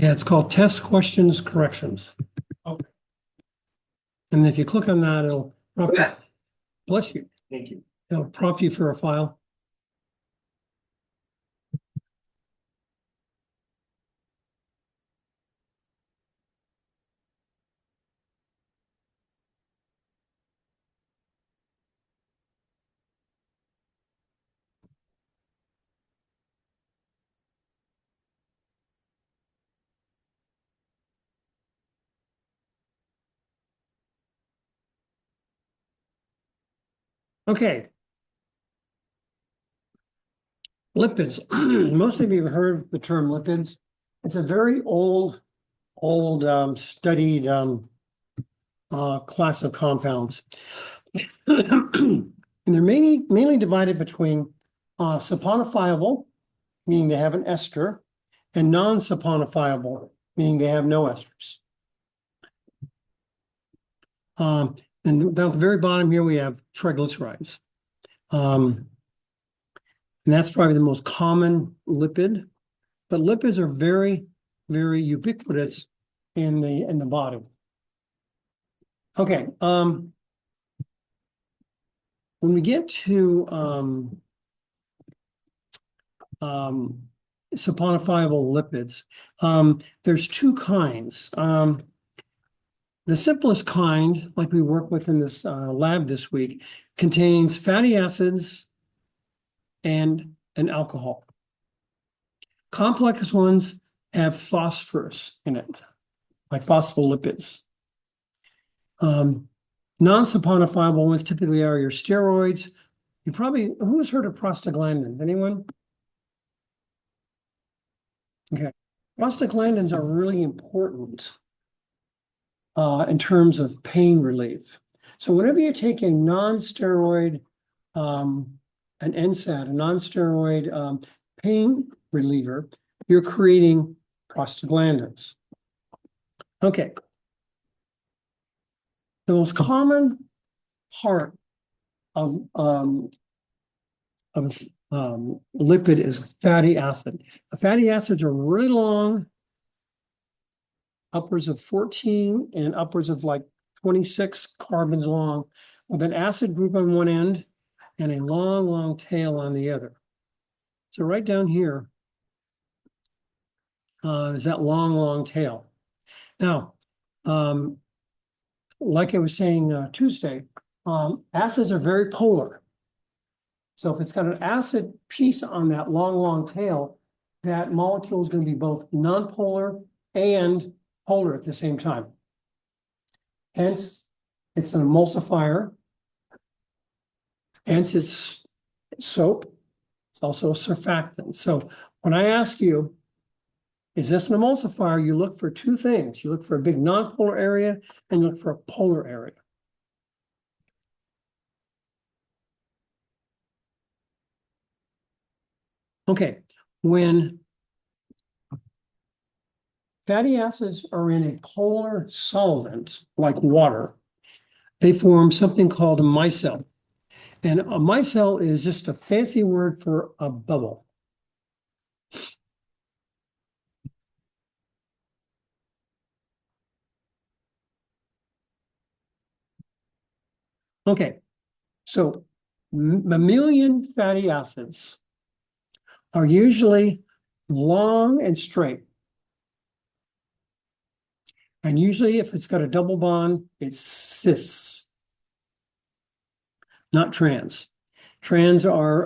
Yeah, it's called Test Questions Corrections. Okay. And if you click on that, it'll prompt you. Bless you. Thank you. It'll prompt you for a file. Okay. Lipids. Most of you have heard the term lipids. It's a very old studied class of compounds. And they're mainly divided between saponifiable, meaning they have an ester, and non-saponifiable, meaning they have no esters. And down at the very bottom here, we have triglycerides. And that's probably the most common lipid, but lipids are very, very ubiquitous in the body. Okay, when we get to saponifiable lipids, there's two kinds. The simplest kind, like we work with in this lab this week, contains fatty acids and an alcohol. Complex ones have phosphorus in it, like phospholipids. Non-saponifiable ones typically are your steroids. Who's heard of prostaglandins? Anyone? Okay. Prostaglandins are really important in terms of pain relief. So whenever you take a non-steroid, an NSAID, a non-steroid pain reliever, you're creating prostaglandins. Okay. The most common part of lipid is fatty acid. The fatty acids are really long, upwards of 14 and upwards of like 26 carbons long, with an acid group on one end and a long, long tail on the other. So right down here is that long, long tail. Now, like I was saying Tuesday, acids are very polar. So if it's got an acid piece on that long, long tail, that molecule is going to be both nonpolar and polar at the same time. Hence, it's an emulsifier. Hence, it's soap. It's also a surfactant. So when I ask you, is this an emulsifier? You look for two things. You look for a big nonpolar area and you look for a polar area. Okay, when fatty acids are in a polar solvent, like water, they form something called a micelle. And a micelle is just a fancy word for a bubble. Okay, so mammalian fatty acids are usually long and straight. And usually if it's got a double bond, it's cis, not trans. Trans are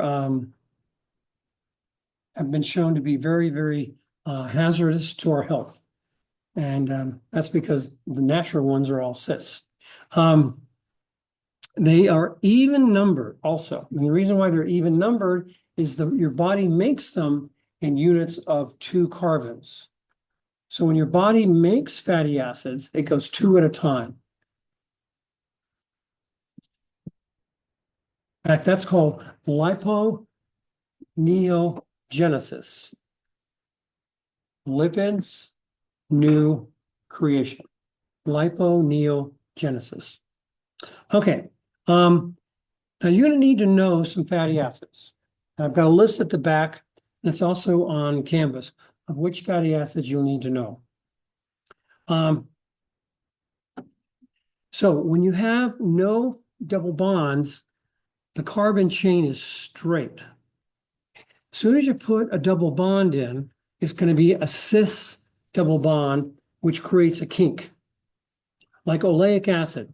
have been shown to be very, very hazardous to our health. And that's because the natural ones are all cis. They are even numbered also. And the reason why they're even numbered is your body makes them in units of 2 carbons. So when your body makes fatty acids, it goes 2 at a time. In fact, that's called liponeogenesis. Lipids, new creation. Liponeogenesis. Okay. Now you're going to need to know some fatty acids. I've got a list at the back. That's also on Canvas. of which fatty acids you'll need to know. So when you have no double bonds, the carbon chain is straight. As soon as you put a double bond in, it's going to be a cis double bond, which creates a kink. Like oleic acid.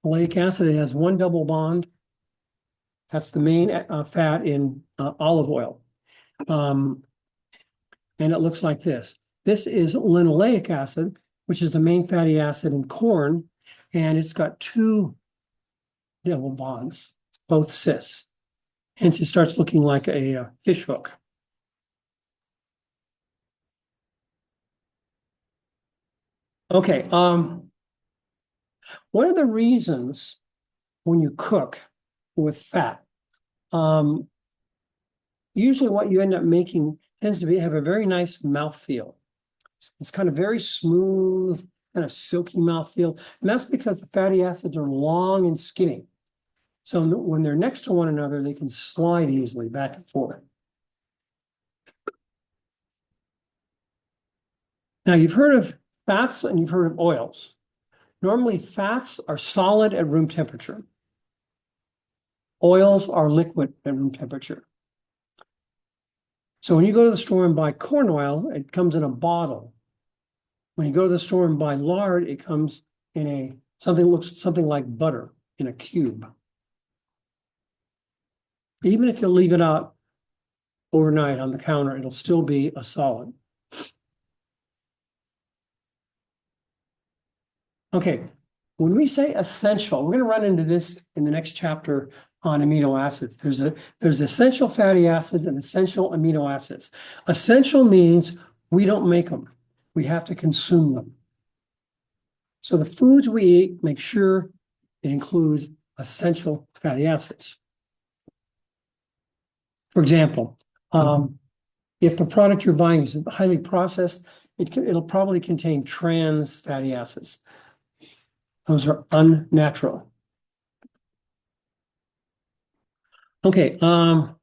Oleic acid has one double bond. That's the main fat in olive oil. And it looks like this. This is linoleic acid, which is the main fatty acid in corn, and it's got two double bonds, both cis. Hence, it starts looking like a fish hook. Okay, one of the reasons when you cook with fat, usually what you end up making tends to have a very nice mouthfeel. It's kind of very smooth, kind of silky mouthfeel, and that's because the fatty acids are long and skinny. So when they're next to one another, they can slide easily back and forth. Now, you've heard of fats and you've heard of oils. Normally, fats are solid at room temperature. Oils are liquid at room temperature. So when you go to the store and buy corn oil, it comes in a bottle. When you go to the store and buy lard, it comes in something that looks something like butter in a cube. Even if you leave it out overnight on the counter, it'll still be a solid. Okay, when we say essential, we're going to run into this in the next chapter on amino acids. There's essential fatty acids and essential amino acids. Essential means we don't make them. We have to consume them. So the foods we eat, make sure it includes essential fatty acids. For example, if the product you're buying is highly processed, it'll probably contain trans fatty acids. Those are unnatural. Okay. Now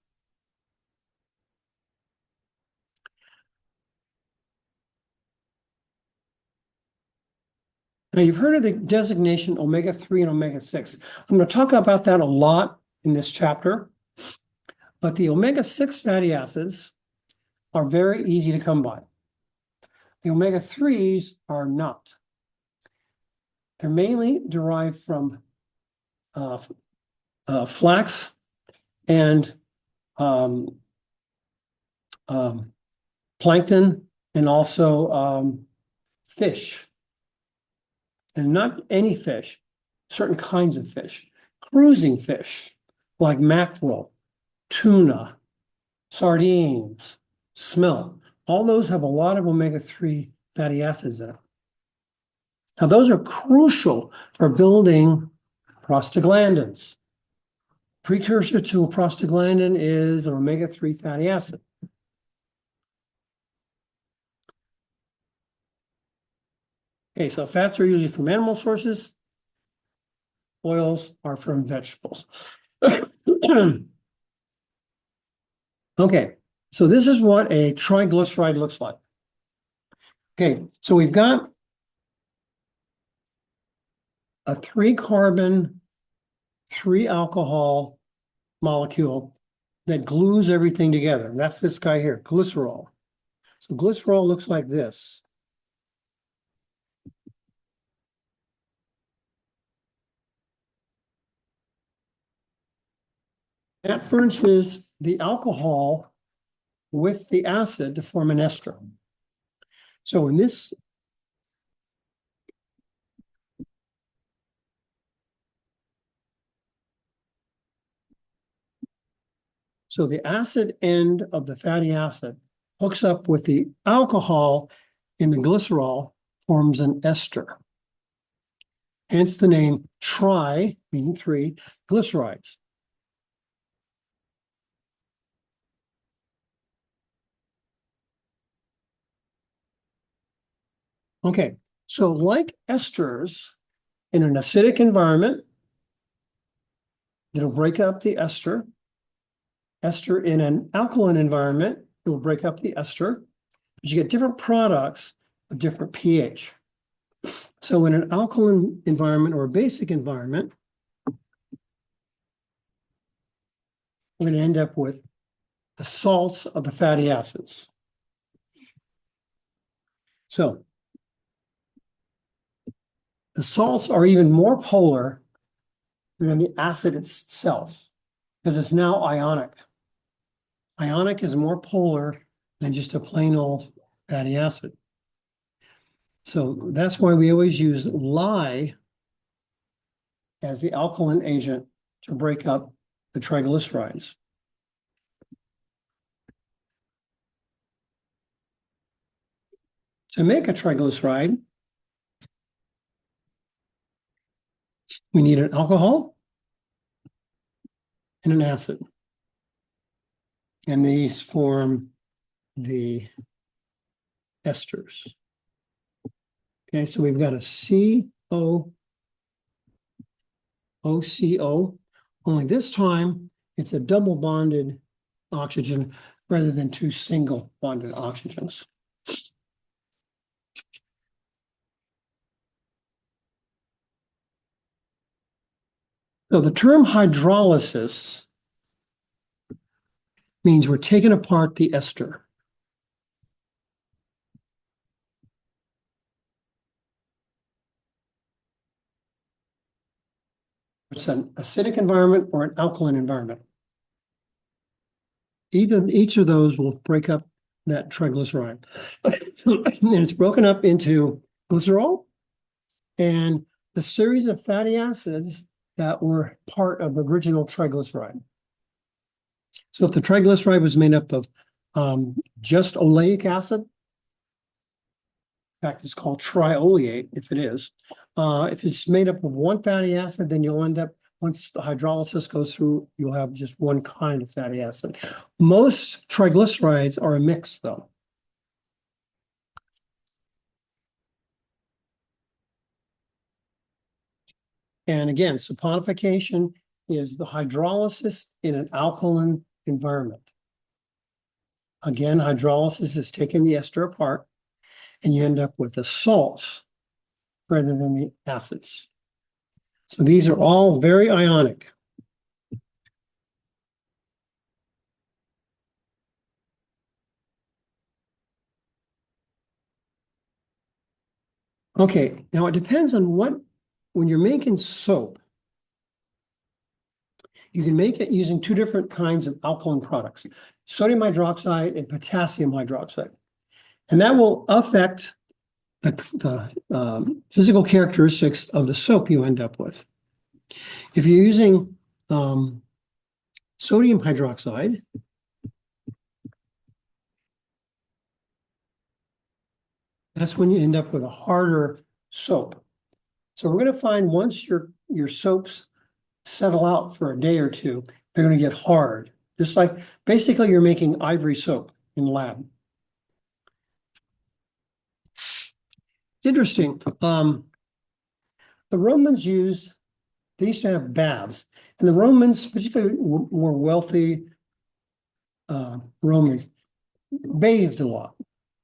you've heard of the designation omega-3 and omega-6. I'm going to talk about that a lot in this chapter, but the omega-6 fatty acids are very easy to come by. The omega-3s are not. They're mainly derived from flax and plankton and also fish. And not any fish, certain kinds of fish. Cruising fish like mackerel, tuna, sardines, smelt. All those have a lot of omega-3 fatty acids in it. Now, those are crucial for building prostaglandins. Precursor to a prostaglandin is an omega-3 fatty acid. Okay, so fats are usually from animal sources. Oils are from vegetables. Okay, so this is what a triglyceride looks like. Okay, so we've got a 3-carbon, 3-alcohol molecule that glues everything together. That's this guy here, glycerol. So glycerol looks like this. That furnishes the alcohol with the acid to form an ester. So in this, so the acid end of the fatty acid hooks up with the alcohol in the glycerol, forms an ester. Hence the name tri, meaning 3, glycerides. Okay, so like esters in an acidic environment, it'll break up the ester. Ester in an alkaline environment, it will break up the ester. But you get different products with different pH. So in an alkaline environment or a basic environment, we're going to end up with the salts of the fatty acids. So the salts are even more polar than the acid itself because it's now ionic. Ionic is more polar than just a plain old fatty acid. So that's why we always use lye as the alkaline agent to break up the triglycerides. To make a triglyceride, we need an alcohol and an acid. And these form the esters. Okay, so we've got a COOCO, only this time it's a double bonded oxygen rather than two single bonded oxygens. So the term hydrolysis means we're taking apart the ester. It's an acidic environment or an alkaline environment. Each of those will break up that triglyceride. And it's broken up into glycerol and the series of fatty acids that were part of the original triglyceride. So if the triglyceride was made up of just oleic acid, in fact, it's called trioleate if it is. If it's made up of one fatty acid, then you'll end up, once the hydrolysis goes through, you'll have just one kind of fatty acid. Most triglycerides are a mix, though. And again, saponification is the hydrolysis in an alkaline environment. Again, hydrolysis is taking the ester apart, and you end up with the salts rather than the acids. So these are all very ionic. Okay, now it depends on when you're making soap, you can make it using two different kinds of alkaline products, sodium hydroxide and potassium hydroxide. And that will affect the physical characteristics of the soap you end up with. If you're using sodium hydroxide, that's when you end up with a harder soap. So we're going to find once your soaps settle out for a day or two, they're going to get hard. Just like basically you're making ivory soap in the lab. It's interesting. The Romans they used to have baths, and the Romans, particularly more wealthy Romans, bathed a lot.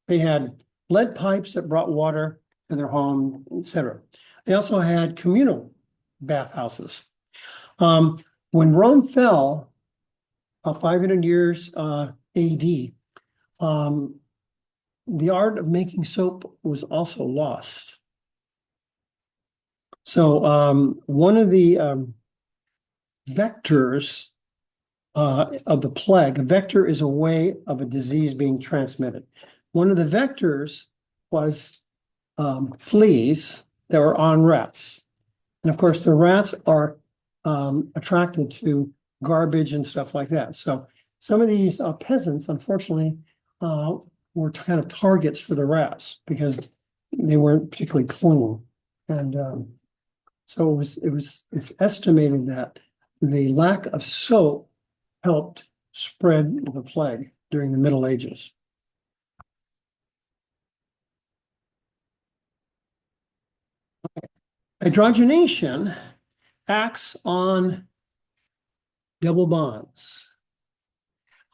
They had lead pipes that brought water to their home, etc. They also had communal bathhouses. When Rome fell, 500 years AD, the art of making soap was also lost. So one of the vectors of the plague, a vector is a way of a disease being transmitted. One of the vectors was fleas that were on rats. And of course, the rats are attracted to garbage and stuff like that. So some of these peasants, unfortunately, were kind of targets for the rats because they weren't particularly clean. And so it's estimated that the lack of soap helped spread the plague during the Middle Ages. Hydrogenation acts on double bonds.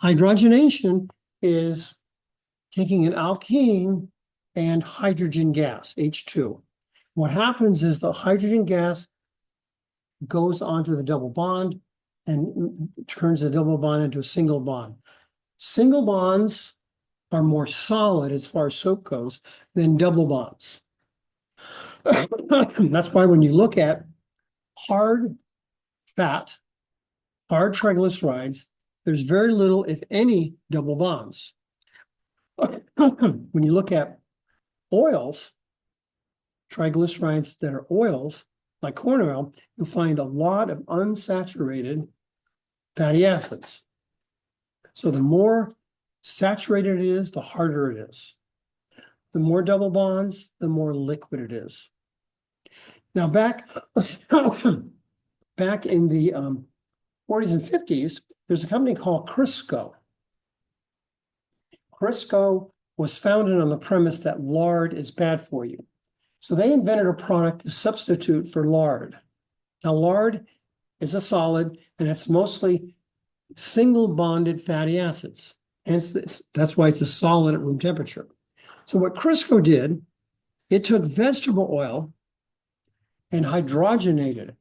Hydrogenation is taking an alkene and hydrogen gas, H2. What happens is the hydrogen gas goes onto the double bond and turns the double bond into a single bond. Single bonds are more solid as far as soap goes than double bonds. That's why when you look at hard fat, hard triglycerides, there's very little, if any, double bonds. When you look at oils, triglycerides that are oils, like corn oil, you'll find a lot of unsaturated fatty acids. So the more saturated it is, the harder it is. The more double bonds, the more liquid it is. Now back in the 40s and 50s, there's a company called Crisco. Crisco was founded on the premise that lard is bad for you. So they invented a product to substitute for lard. Now, lard is a solid, and it's mostly single bonded fatty acids. Hence, that's why it's a solid at room temperature. So what Crisco did, it took vegetable oil and hydrogenated it.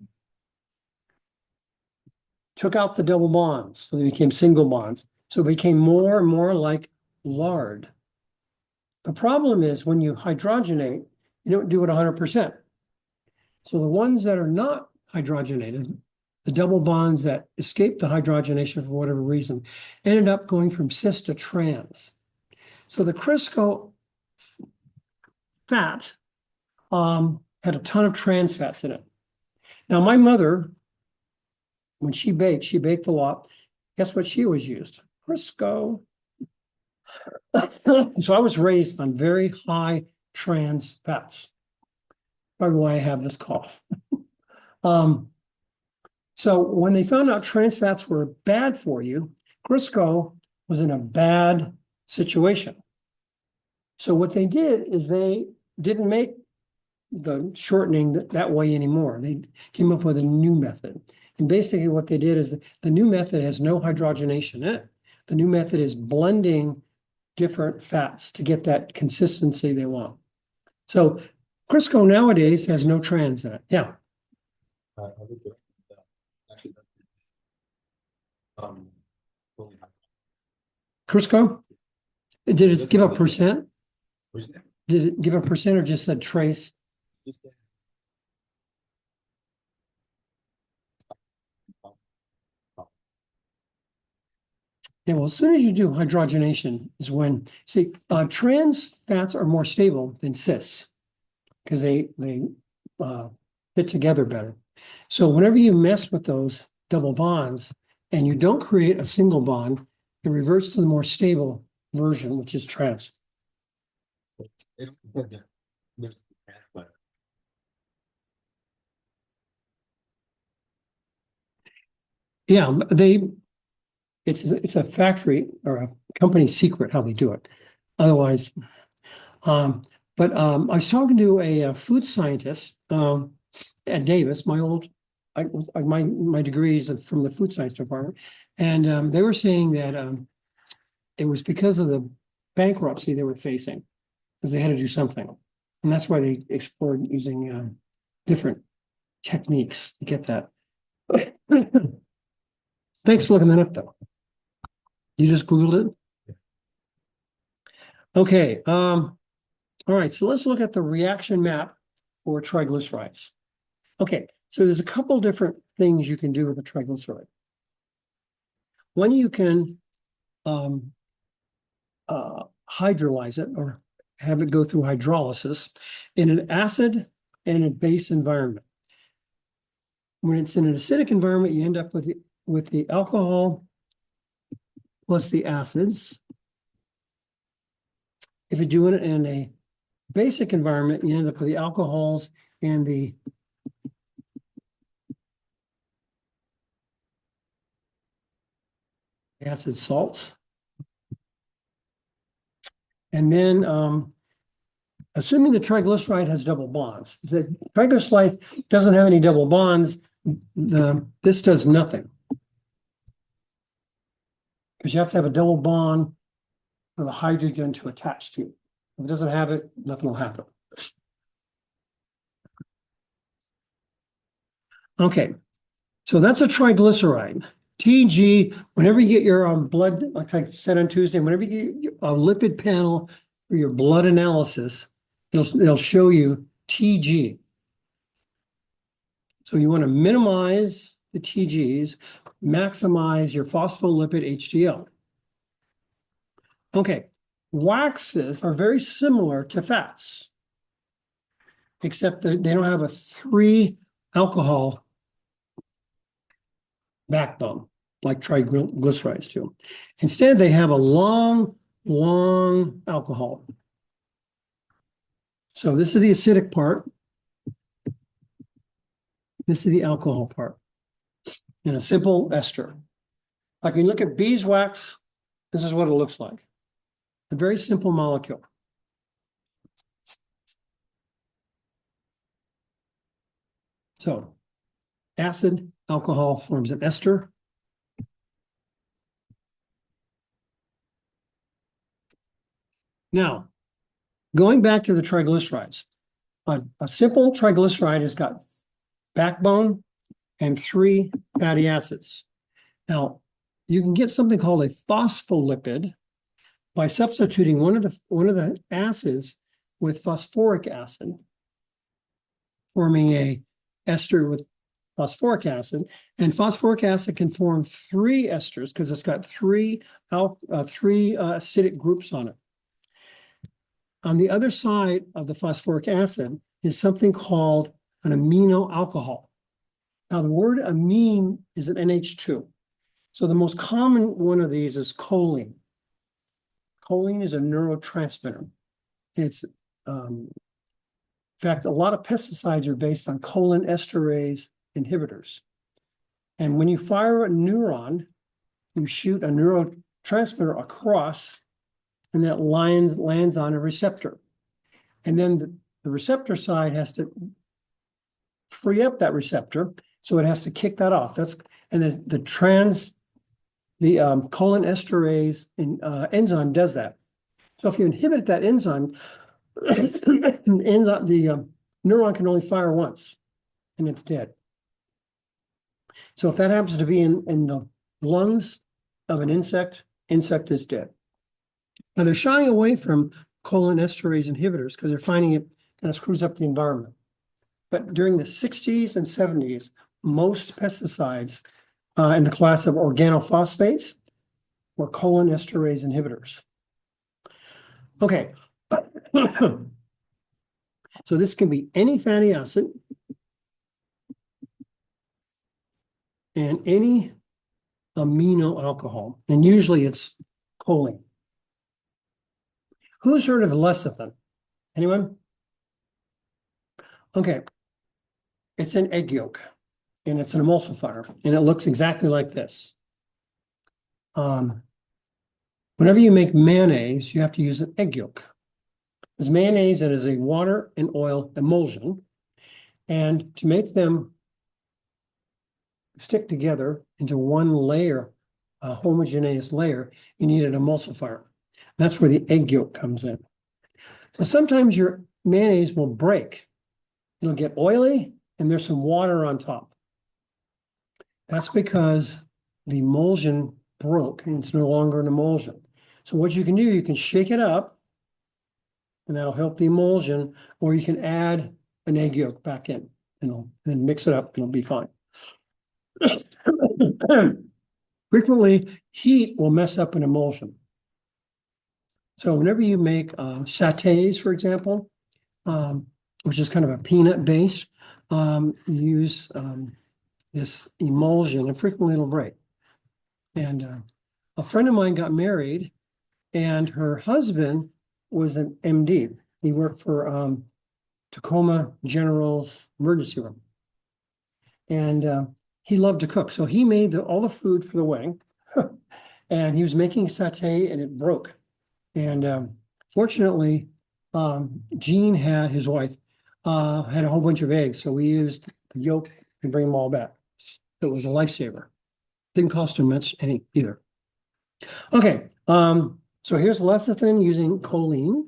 Took out the double bonds, so they became single bonds. So it became more and more like lard. The problem is when you hydrogenate, you don't do it 100%. So the ones that are not hydrogenated, the double bonds that escape the hydrogenation for whatever reason, ended up going from cis to trans. So the Crisco fat had a ton of trans fats in it. Now, my mother, when she baked a lot. Guess what she always used? Crisco. So I was raised on very high trans fats. Probably why I have this cough. So when they found out trans fats were bad for you, Crisco was in a bad situation. So what they did is they didn't make the shortening that way anymore. They came up with a new method. And basically what they did is the new method has no hydrogenation in it. The new method is blending different fats to get that consistency they want. So Crisco nowadays has no trans in it. Yeah. Crisco? Did it give a percent? Did it give a percent or just said trace? Yeah, well, as soon as you do hydrogenation is when, see, trans fats are more stable than cis because they fit together better. So whenever you mess with those double bonds and you don't create a single bond, it reverts to the more stable version, which is trans. Yeah, it's a factory or a company secret how they do it. Otherwise, but I was talking to a food scientist at Davis. My degree is from the food science department, and they were saying that it was because of the bankruptcy they were facing, because they had to do something, and that's why they explored using different techniques to get that. Thanks for looking that up, though. You just Googled it? Okay. All right. So let's look at the reaction map for triglycerides. Okay. So there's a couple different things you can do with a triglyceride. One, you can hydrolyze it or have it go through hydrolysis in an acid and a base environment. When it's in an acidic environment, you end up with the alcohol plus the acids. If you're doing it in a basic environment, you end up with the alcohols and the acid salts. And then assuming the triglyceride has double bonds, if the triglyceride doesn't have any double bonds, this does nothing. Because you have to have a double bond for the hydrogen to attach to. If it doesn't have it, nothing will happen. Okay, so that's a triglyceride. TG, whenever you get your blood, like I said on Tuesday, whenever you get a lipid panel for your blood analysis, they'll show you TG. So you want to minimize the TGs, maximize your phospholipid HDL. Okay, waxes are very similar to fats, except that they don't have a 3-alcohol backbone like triglycerides do. Instead, they have a long alcohol. So this is the acidic part. This is the alcohol part in a simple ester. Like when you look at beeswax, this is what it looks like. A very simple molecule. So acid, alcohol forms an ester. Now, going back to the triglycerides, a simple triglyceride has got backbone and 3 fatty acids. Now, you can get something called a phospholipid by substituting one of the acids with phosphoric acid, forming a ester with phosphoric acid. And phosphoric acid can form 3 esters because it's got three acidic groups on it. On the other side of the phosphoric acid is something called an amino alcohol. Now, the word amine is an NH2. So the most common one of these is choline. Choline is a neurotransmitter. It's, in fact, a lot of pesticides are based on cholinesterase inhibitors. And when you fire a neuron, you shoot a neurotransmitter across, and then it lands on a receptor. And then the receptor side has to free up that receptor, so it has to kick that off. And the cholinesterase enzyme does that. So if you inhibit that enzyme, the neuron can only fire once, and it's dead. So if that happens to be in the lungs of an insect is dead. Now they're shying away from cholinesterase inhibitors because they're finding it kind of screws up the environment. But during the 60s and 70s, most pesticides in the class of organophosphates were cholinesterase inhibitors. Okay. So this can be any fatty acid and any amino alcohol, and usually it's choline. Who's heard of lecithin? Anyone? Okay. It's an egg yolk, and it's an emulsifier, and it looks exactly like this. Whenever you make mayonnaise, you have to use an egg yolk. Because mayonnaise, it is a water and oil emulsion, and to make them stick together into one layer, a homogeneous layer, you need an emulsifier. That's where the egg yolk comes in. So sometimes your mayonnaise will break. It'll get oily, and there's some water on top. That's because the emulsion broke, and it's no longer an emulsion. So what you can do, you can shake it up, and that'll help the emulsion, or you can add an egg yolk back in, and then mix it up, and it'll be fine. Frequently, heat will mess up an emulsion. So whenever you make satays, for example, which is kind of a peanut base, you use this emulsion, and frequently it'll break. And a friend of mine got married, and her husband was an MD. He worked for Tacoma General's emergency room. And he loved to cook. So he made all the food for the wedding. And he was making satay, and it broke. And fortunately, Jean had, his wife, had a whole bunch of eggs. So we used the yolk to bring them all back. So it was a lifesaver. Didn't cost him much either. Okay, so So here's lecithin using choline.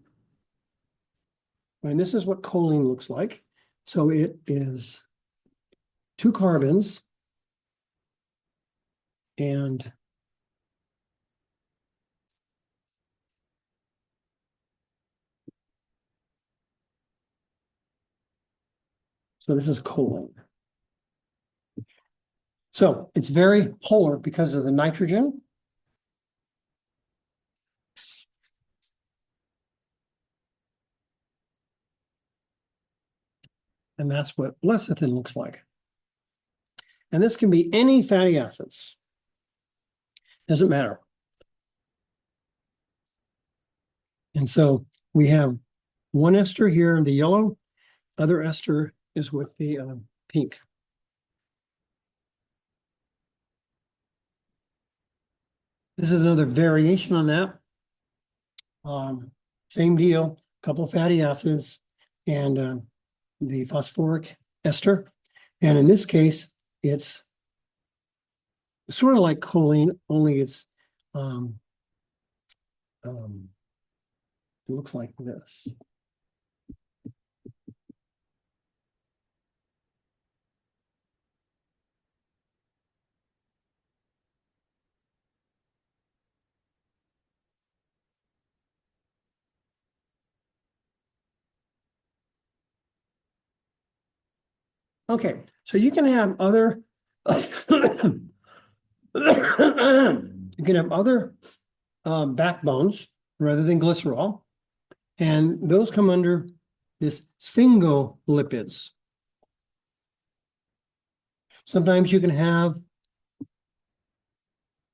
And this is what choline looks like. So it is 2 carbons and so this is choline. So it's very polar because of the nitrogen. And that's what lecithin looks like. And this can be any fatty acids. Doesn't matter. And so we have one ester here in the yellow, other ester is with the pink. This is another variation on that. Same deal, a couple of fatty acids and the phosphoric ester. And in this case, it's sort of like choline, only it's it looks like this. Okay, so you can have other you can have other backbones rather than glycerol, and those come under this sphingolipids. Sometimes you can have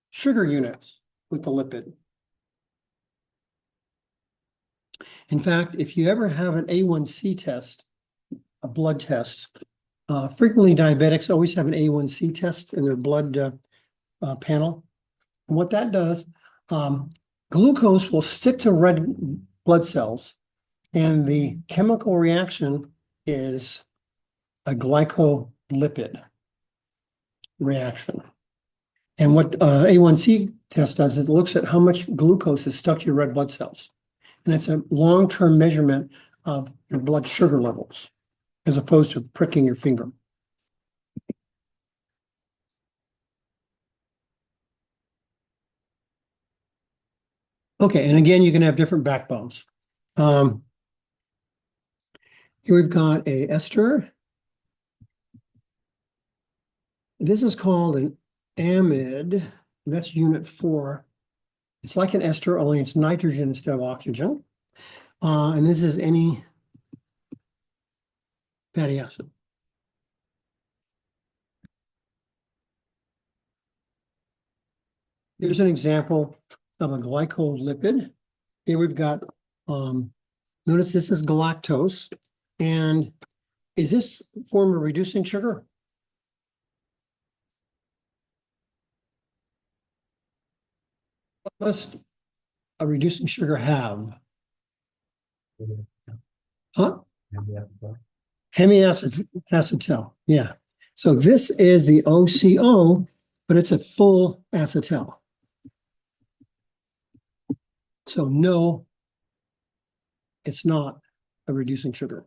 sugar units with the lipid. In fact, if you ever have an A1C test, a blood test, frequently diabetics always have an A1C test in their blood panel. And what that does, glucose will stick to red blood cells, and the chemical reaction is a glycolipid reaction. And what A1C test does is it looks at how much glucose is stuck to your red blood cells. And it's a long-term measurement of your blood sugar levels, as opposed to pricking your finger. Okay, and again, you can have different backbones. Here we've got a ester. This is called an amide. That's unit 4. It's like an ester, only it's nitrogen instead of oxygen. And this is any fatty acid. Here's an example of a glycolipid. Here we've got, notice this is galactose. And is this form of reducing sugar? What must a reducing sugar have? Huh? Hemiacetal, yeah. So this is the OCO, but it's a full acetal. So no, it's not a reducing sugar.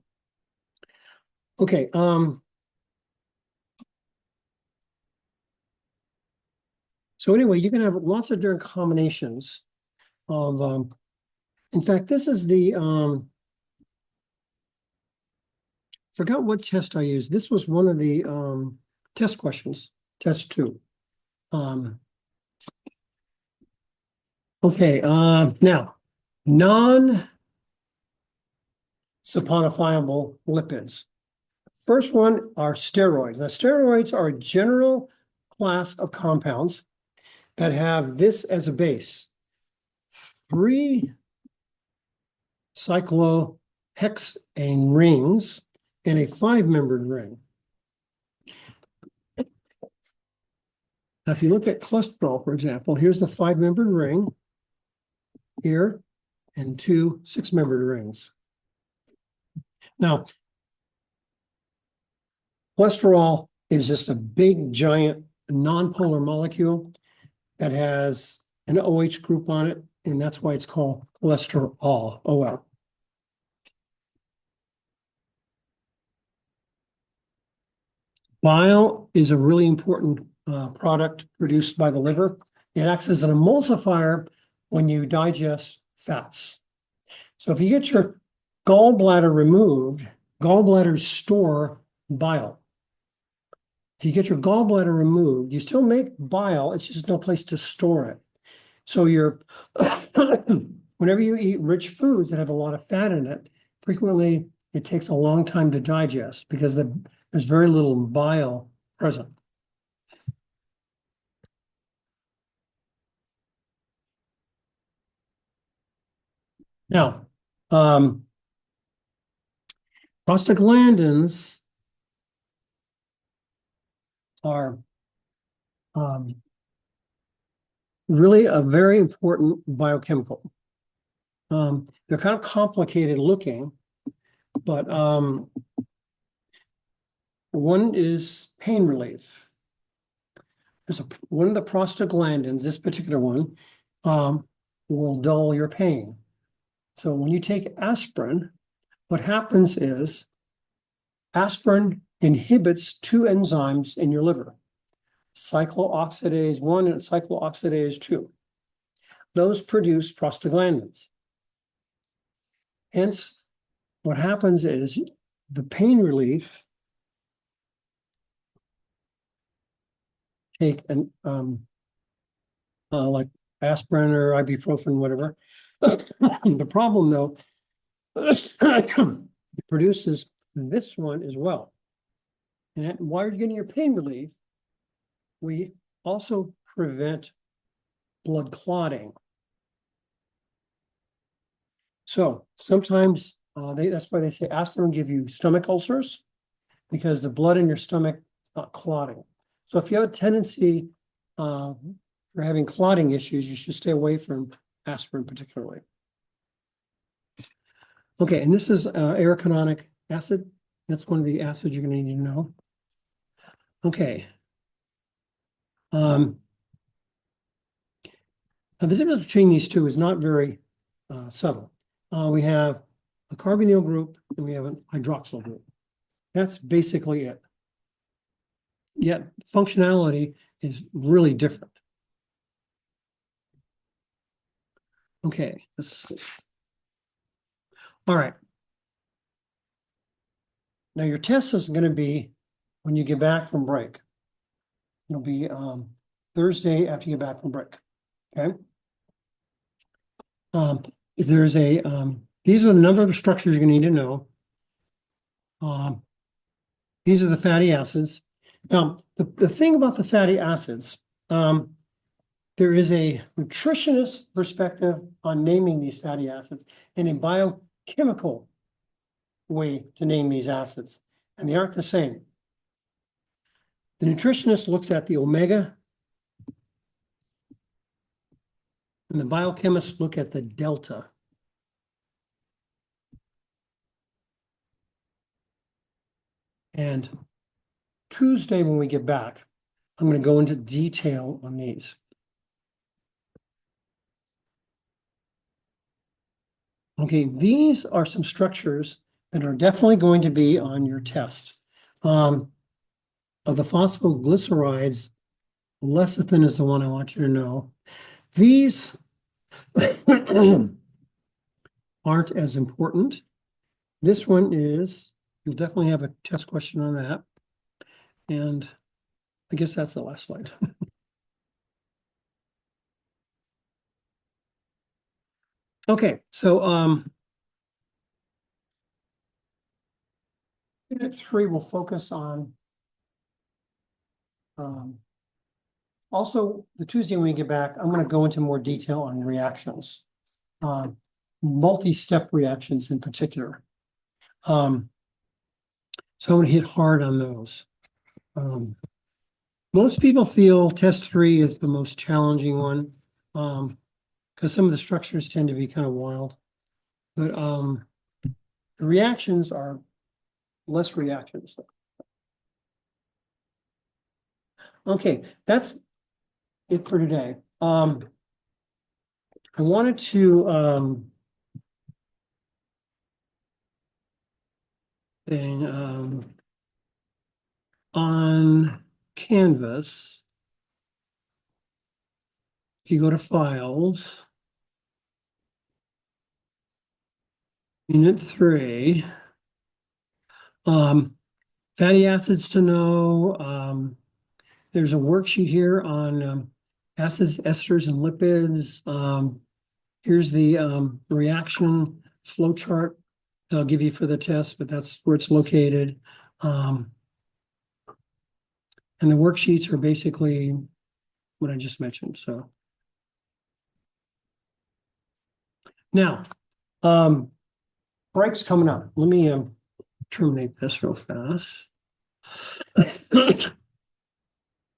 Okay, so anyway, you can have lots of different combinations of, in fact, this is the, forgot what test I used. This was one of the test questions, test 2. Okay, now, non-saponifiable lipids. First one are steroids. Now, steroids are a general class of compounds that have this as a base. 3 cyclohexane rings and a 5-membered ring. Now, if you look at cholesterol, for example, here's the 5-membered ring here and 2 6-membered rings. Now, cholesterol is just a big, giant, non-polar molecule that has an OH group on it and that's why it's called cholesterol, OL. Bile is a really important product produced by the liver. It acts as an emulsifier when you digest fats. So if you get your gallbladder removed, gallbladders store bile. If you get your gallbladder removed, you still make bile, it's just no place to store it. So you're, whenever you eat rich foods that have a lot of fat in it, frequently it takes a long time to digest because there's very little bile present. Now, prostaglandins are really a very important biochemical. They're kind of complicated looking, but one is pain relief. There's one of the prostaglandins, this particular one, will dull your pain. So when you take aspirin, what happens is aspirin inhibits two enzymes in your liver, cyclooxidase 1 and cyclooxidase 2. Those produce prostaglandins. Hence, what happens is the pain relief take an like aspirin or ibuprofen, whatever. The problem, though, it produces this one as well. And while you're getting your pain relief, we also prevent blood clotting. So sometimes that's why they say aspirin will give you stomach ulcers, because the blood in your stomach is not clotting. So if you have a tendency for having clotting issues, you should stay away from aspirin particularly. Okay, and this is arachidonic acid. That's one of the acids you're going to need to know. Okay. Now the difference between these two is not very subtle. We have a carbonyl group and we have a hydroxyl group. That's basically it. Yet functionality is really different. Okay, all right. Now your test is going to be when you get back from break. It'll be Thursday after you get back from break. Okay. If there's a these are the number of structures you're going to need to know. These are the fatty acids. Now, the thing about the fatty acids, there is a nutritionist perspective on naming these fatty acids and a biochemical way to name these acids, and they aren't the same. The nutritionist looks at the omega, and the biochemists look at the delta. And Tuesday, when we get back, I'm going to go into detail on these. Okay, these are some structures that are definitely going to be on your test. Of the phosphoglycerides, lecithin is the one I want you to know. These aren't as important. This one is, you'll definitely have a test question on that. And I guess that's the last slide. Okay, so Unit 3 will focus on also the Tuesday when we get back, I'm going to go into more detail on reactions, multi-step reactions in particular. So I'm going to hit hard on those. Most people feel test 3 is the most challenging one because some of the structures tend to be kind of wild. But the reactions are less reactions. Okay, that's it for today. I wanted to on Canvas, if you go to Files, Unit 3, fatty acids to know. There's a worksheet here on acids, esters, and lipids. Here's the reaction flow chart that I'll give you for the test, but that's where it's located. And the worksheets are basically what I just mentioned. So now, break's coming up. Let me terminate this real fast.